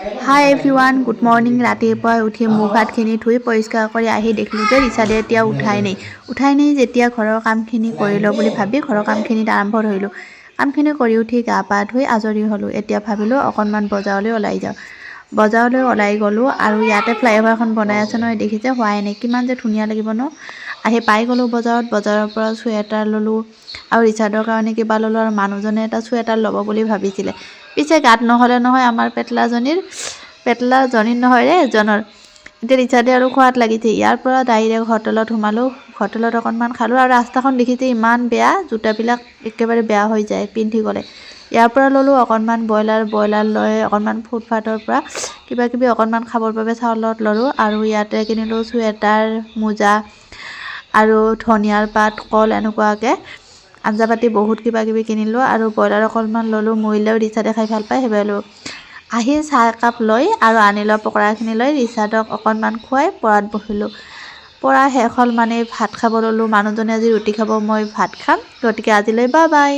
হাই everyone, good morning. ৰাতিপুৱাই উঠি মুখ হাতখিনি ধুই পৰিষ্কাৰ কৰি আহি দেখিলোঁ যে ৰিচাদে এতিয়া উঠাই নেই যেতিয়া ঘৰৰ কামখিনি কৰি লওঁ বুলি ভাবি ঘৰৰ কামখিনিত আৰম্ভ ধৰিলোঁ। কামখিনি কৰি উঠি গা পা ধুই আজৰি হ'লোঁ। এতিয়া ভাবিলোঁ অকণমান বজাৰলৈ ওলাই যাওঁ। বজাৰলৈ ওলাই গ'লোঁ আৰু ইয়াতে ফ্লাইঅভাৰখন বনাই আছে নহয়, দেখিছে হোৱাই নাই, কিমান যে ধুনীয়া লাগিব ন। আহি পাই গ'লোঁ বজাৰত। বজাৰৰ পৰা চুৱেটাৰ ল'লোঁ আৰু ৰিচাদৰ কাৰণে কিবা ল'লোঁ আৰু মানুহজনে এটা চুৱেটাৰ ল'ব বুলি ভাবিছিলে। পিছে গাত নহ'লে নহয় আমাৰ পেটলাজনীৰ নহয় ৰে এজনৰ। এতিয়া ৰিচাদে আৰু খোৱাত লাগিছে। ইয়াৰ পৰা ডাইৰেক্ট হোটেলত সোমালোঁ। হোটেলত অকণমান খালোঁ আৰু ৰাস্তাখন দেখিছে ইমান বেয়া, জোতাবিলাক একেবাৰে বেয়া হৈ যায় পিন্ধি গ'লে। ইয়াৰ পৰা ল'লোঁ অকণমান ব্ৰইলাৰ লৈ অকণমান ফুটপাথৰ পৰা কিবা কিবি অকণমান খাবৰ বাবে চাউলত ল'লোঁ আৰু ইয়াতে কিনিলোঁ চুৱেটাৰ, মোজা আৰু ধনিয়াৰ পাত, কল এনেকুৱাকৈ আঞ্জা পাতি বহুত কিবা কিবি কিনিলোঁ আৰু ব্ৰইলাৰ অকণমান ল'লোঁ। মৰিলেও ৰিচাদে খাই ভাল পায়, সেইবাবে ল'লোঁ। আহি চাহ একাপ লৈ আৰু আনি লোৱা পকৰাখিনি লৈ ৰিচাদক অকণমান খুৱাই পঢ়াত বহিলোঁ। পঢ়া শেষ হ'ল মানে ভাত খাব ল'লোঁ। মানুহজনে আজি ৰুটি খাব, মই ভাত খাম। গতিকে আজিলৈ বাই বাই।